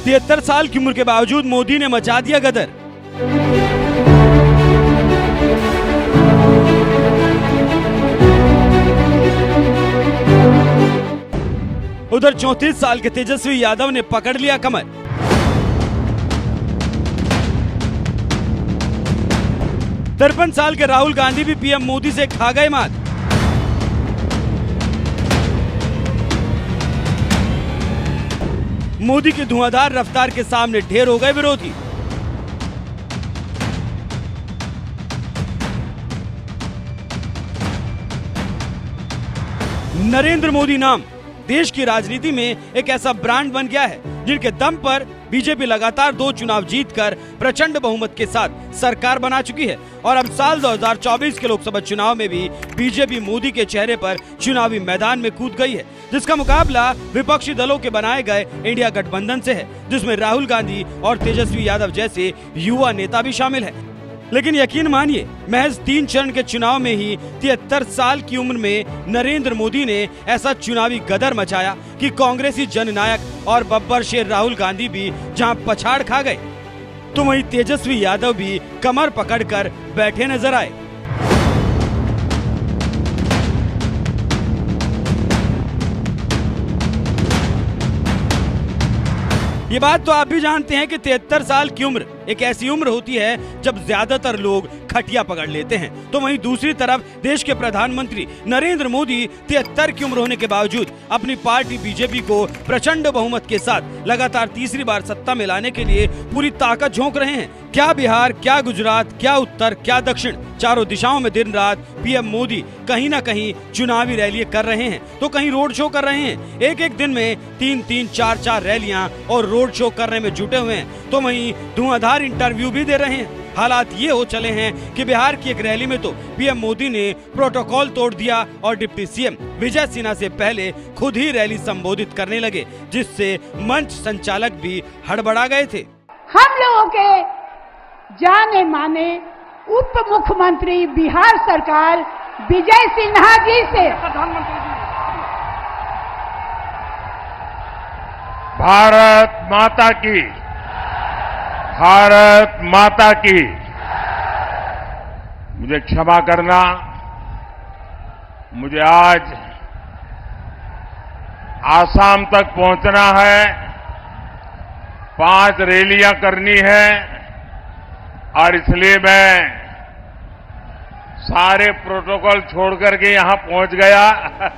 73 साल की उम्र के बावजूद मोदी ने मचा दिया गदर। उधर 34 साल के तेजस्वी यादव ने पकड़ लिया कमर। तिरपन साल के राहुल गांधी भी पीएम मोदी से खा गए मात। मोदी की धुआंधार रफ्तार के सामने ढेर हो गए विरोधी। नरेंद्र मोदी नाम देश की राजनीति में एक ऐसा ब्रांड बन गया है जिनके दम पर बीजेपी लगातार 2 चुनाव जीतकर प्रचंड बहुमत के साथ सरकार बना चुकी है और अब साल 2024 के लोकसभा चुनाव में भी बीजेपी मोदी के चेहरे पर चुनावी मैदान में कूद गई है, जिसका मुकाबला विपक्षी दलों के बनाए गए इंडिया गठबंधन से है, जिसमें राहुल गांधी और तेजस्वी यादव जैसे युवा नेता भी शामिल है। लेकिन यकीन मानिए, महज 3 चरण के चुनाव में ही 73 साल की उम्र में नरेंद्र मोदी ने ऐसा चुनावी गदर मचाया कि कांग्रेसी जननायक और बब्बर शेर राहुल गांधी भी जहां पछाड़ खा गए, तो वहीं तेजस्वी यादव भी कमर पकड़कर बैठे नजर आए। ये बात तो आप भी जानते हैं कि 73 साल की उम्र एक ऐसी उम्र होती है जब ज्यादातर लोग खटिया पकड़ लेते हैं, तो वहीं दूसरी तरफ देश के प्रधानमंत्री नरेंद्र मोदी 73 की उम्र होने के बावजूद अपनी पार्टी बीजेपी को प्रचंड बहुमत के साथ लगातार तीसरी बार सत्ता में लाने के लिए पूरी ताकत झोंक रहे हैं। क्या बिहार, क्या गुजरात, क्या उत्तर, क्या दक्षिण, चारों दिशाओं में दिन रात पीएम मोदी कहीं ना कहीं चुनावी रैलियां कर रहे हैं, तो कहीं रोड शो कर रहे हैं। एक एक दिन में 3-3, 4-4 रैलियां और रोड शो करने में जुटे हुए हैं, तो वहीं धुआंधार इंटरव्यू भी दे रहे हैं। हालात ये हो चले हैं कि बिहार की एक रैली में तो पीएम मोदी ने प्रोटोकॉल तोड़ दिया और डिप्टी सीएम विजय सिन्हा से पहले खुद ही रैली संबोधित करने लगे, जिससे मंच संचालक भी हड़बड़ा गए थे। हम लोगों के जाने माने उप मुख्यमंत्री बिहार सरकार विजय सिन्हा जी से भारत माता की, भारत माता की। मुझे क्षमा करना, मुझे आज आसाम तक पहुंचना है, 5 रैलियां करनी है और इसलिए मैं सारे प्रोटोकॉल छोड़ करके यहां पहुंच गया।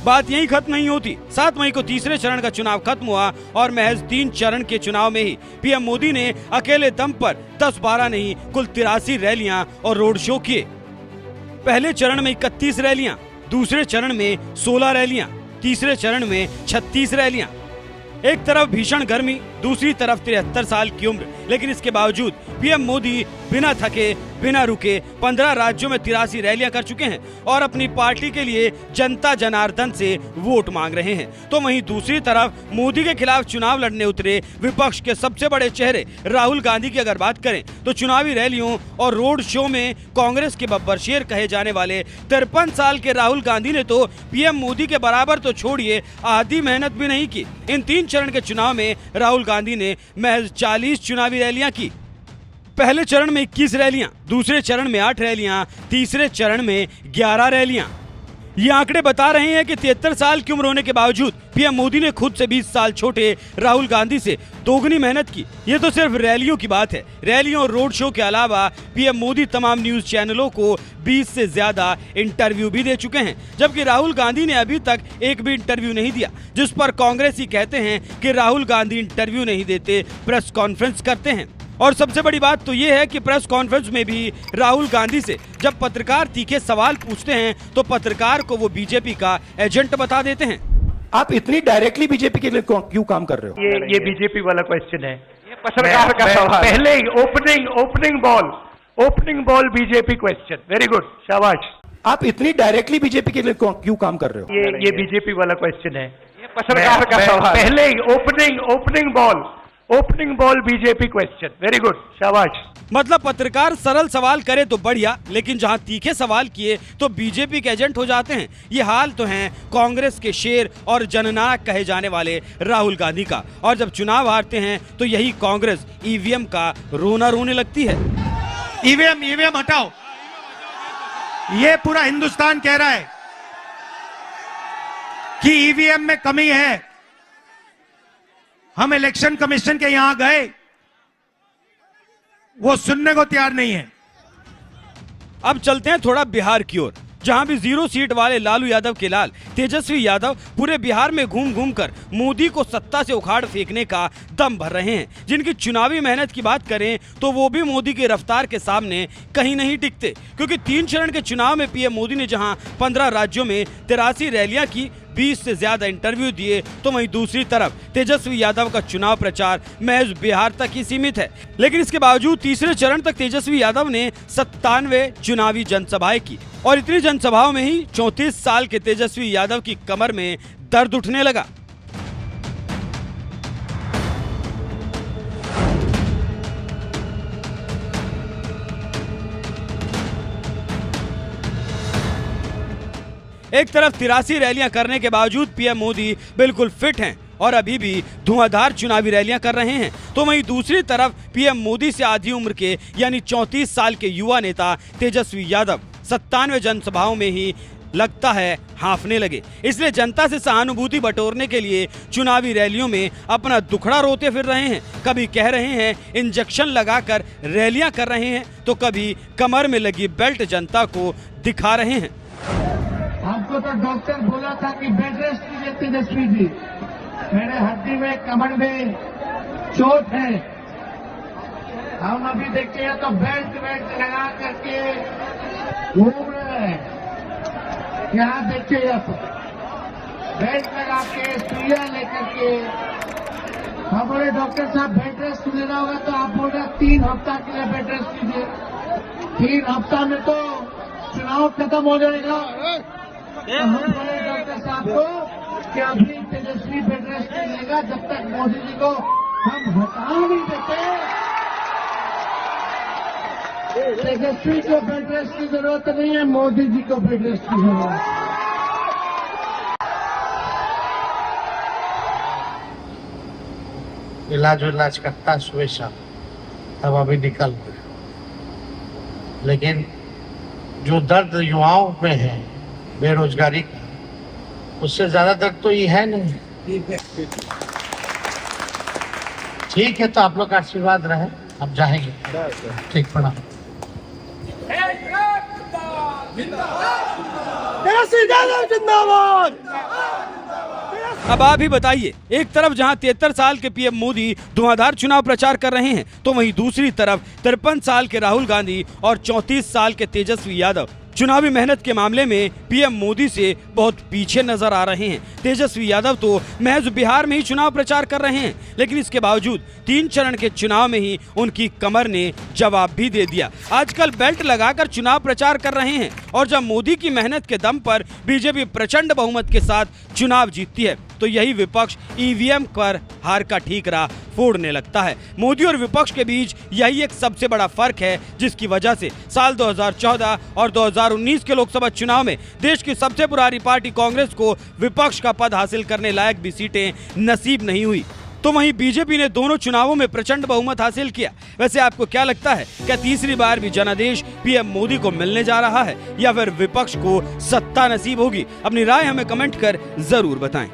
बात यही खत्म नहीं होती। 7 मई को तीसरे चरण का चुनाव खत्म हुआ और महज 3 चरण के चुनाव में ही पीएम मोदी ने अकेले दम पर 10-12 नहीं कुल 83 रैलियां और रोड शो किए। पहले चरण में 31 रैलियां, दूसरे चरण में 16 रैलियां, तीसरे चरण में 36 रैलियां। एक तरफ भीषण गर्मी, दूसरी तरफ 73 साल की उम्र, लेकिन इसके बावजूद पीएम मोदी बिना थके बिना रुके 15 राज्यों में 83 रैलियां कर चुके हैं और अपनी पार्टी के लिए जनता जनार्दन से वोट मांग रहे हैं। तो वहीं दूसरी तरफ मोदी के खिलाफ चुनाव लड़ने उतरे विपक्ष के सबसे बड़े चेहरे राहुल गांधी की अगर बात करें तो चुनावी रैलियों और रोड शो में कांग्रेस के बब्बर शेर कहे जाने वाले 53 साल के राहुल गांधी ने तो पीएम मोदी के बराबर तो छोड़िए आधी मेहनत भी नहीं की। इन 3 चरण के चुनाव में राहुल गांधी ने महज 40 चुनावी रैलियां की। पहले चरण में 21 रैलियां, दूसरे चरण में 8 रैलियां, तीसरे चरण में 11 रैलियां। ये आंकड़े बता रहे हैं कि 73 साल की उम्र होने के बावजूद पीएम मोदी ने खुद से 20 साल छोटे राहुल गांधी से दोगुनी मेहनत की। ये तो सिर्फ रैलियों की बात है। रैलियों और रोड शो के अलावा पीएम मोदी तमाम न्यूज चैनलों को 20 से ज्यादा इंटरव्यू भी दे चुके हैं, जबकि राहुल गांधी ने अभी तक एक भी इंटरव्यू नहीं दिया, जिस पर कांग्रेसी कहते हैं कि राहुल गांधी इंटरव्यू नहीं देते, प्रेस कॉन्फ्रेंस करते हैं। और सबसे बड़ी बात तो ये है कि प्रेस कॉन्फ्रेंस में भी राहुल गांधी से जब पत्रकार तीखे सवाल पूछते हैं तो पत्रकार को वो बीजेपी का एजेंट बता देते हैं। आप इतनी डायरेक्टली बीजेपी के लिए क्यों काम कर रहे हो? ये बीजेपी वाला क्वेश्चन है, ये पत्रकार का सवाल। पहले ही opening ball BJP question. Very good, शाबाश। आप इतनी डायरेक्टली बीजेपी के लिए क्यों काम कर रहे हो? ये बीजेपी वाला क्वेश्चन है, ये पत्रकार का सवाल। पहले ही Opening ball BJP question. Very good. शाबाश. मतलब पत्रकार सरल सवाल करे तो बढ़िया, लेकिन जहां तीखे सवाल किए तो बीजेपी के एजेंट हो जाते हैं। ये हाल तो है कांग्रेस के शेर और जननायक कहे जाने वाले राहुल गांधी का। और जब चुनाव हारते हैं तो यही कांग्रेस ईवीएम का रोना रोने लगती है। ईवीएम हटाओ। ये पूरा हिंदुस्तान कह रहा है कि ईवीएम में कमी है। हम इलेक्शन कमीशन के यहां गए, वो सुनने को तैयार नहीं है। अब चलते हैं थोड़ा बिहार की ओर, जहां भी 0 सीट वाले लालू यादव के लाल तेजस्वी यादव पूरे बिहार में घूम घूम कर मोदी को सत्ता से उखाड़ फेंकने का दम भर रहे हैं। जिनकी चुनावी मेहनत की बात करें तो वो भी मोदी की रफ्तार के सामने कहीं नहीं टिकते, क्योंकि 3 चरण के चुनाव में पीएम मोदी ने जहां 15 राज्यों में 83 रैलियां की, 20 से ज्यादा इंटरव्यू दिए, तो वहीं दूसरी तरफ तेजस्वी यादव का चुनाव प्रचार महज बिहार तक ही सीमित है। लेकिन इसके बावजूद तीसरे चरण तक तेजस्वी यादव ने 97 चुनावी जनसभाएं की और इतनी जनसभाओं में ही 34 साल के तेजस्वी यादव की कमर में दर्द उठने लगा। एक तरफ 83 रैलियां करने के बावजूद पीएम मोदी बिल्कुल फिट हैं और अभी भी धुआंधार चुनावी रैलियां कर रहे हैं, तो वहीं दूसरी तरफ पीएम मोदी से आधी उम्र के यानी 34 साल के युवा नेता तेजस्वी यादव 97 जनसभाओं में ही लगता है हांफने लगे। इसलिए जनता से सहानुभूति बटोरने के लिए चुनावी रैलियों में अपना दुखड़ा रोते फिर रहे हैं। कभी कह रहे हैं इंजेक्शन लगाकर रैलियां कर रहे हैं, तो कभी कमर में लगी बेल्ट जनता को दिखा रहे हैं। हमको तो डॉक्टर बोला था कि बेड रेस्ट कीजिए तेजस्वी जी, मेरे हड्डी में कमर में चोट है। हम अभी देखिए तो बेल्ट लगा करके घूम रहे हैं। यहाँ देखिए आप बेल्ट लगा के सुइया लेकर के। हमारे डॉक्टर साहब बेड रेस्ट लेना होगा तो आप बोल रहे 3 हफ्ता के लिए बेड रेस्ट कीजिए। 3 हफ्ता में तो चुनाव खत्म हो जाएगा। हम बोले डॉक्टर साहब को कि अभी तेजस्वी बेड रेस्ट नहीं लेगा जब तक मोदी जी को हम हटा नहीं देते। तेजस्वी को बेड रेस्ट की जरूरत नहीं है, मोदी जी को बेड रेस्ट की जरूरत है। इलाज करता सुबह शाम, तब अभी निकल गए। लेकिन जो दर्द युवाओं में है बेरोजगारी का, उससे ज्यादा दर्द तो ये है नहीं। ठीक है, तो आप लोग का आशीर्वाद रहे, अब जाएंगे। ठीक, प्रणाम। अब आप ही बताइए, एक तरफ जहां 73 साल के पीएम मोदी धुआंधार चुनाव प्रचार कर रहे हैं, तो वहीं दूसरी तरफ 53 साल के राहुल गांधी और 34 साल के तेजस्वी यादव चुनावी मेहनत के मामले में पीएम मोदी से बहुत पीछे नजर आ रहे हैं। तेजस्वी यादव तो महज बिहार में ही चुनाव प्रचार कर रहे हैं, लेकिन इसके बावजूद 3 चरण के चुनाव में ही उनकी कमर ने जवाब भी दे दिया। आजकल बेल्ट लगाकर चुनाव प्रचार कर रहे हैं और जब मोदी की मेहनत के दम पर बीजेपी प्रचंड बहुमत के साथ चुनाव जीतती है, तो यही विपक्ष ईवीएम पर हार का ठीकरा फोड़ने लगता है। मोदी और विपक्ष के बीच यही एक सबसे बड़ा फर्क है, जिसकी वजह से साल 2014 और 2019 के लोकसभा चुनाव में देश की सबसे पुरानी पार्टी कांग्रेस को विपक्ष का पद हासिल करने लायक भी सीटें नसीब नहीं हुई। तो वहीं बीजेपी ने दोनों चुनावों में प्रचंड बहुमत हासिल किया। वैसे आपको क्या लगता है, क्या तीसरी बार भी जनादेश पीएम मोदी को मिलने जा रहा है या फिर विपक्ष को सत्ता नसीब होगी? अपनी राय हमें कमेंट कर जरूर बताएं।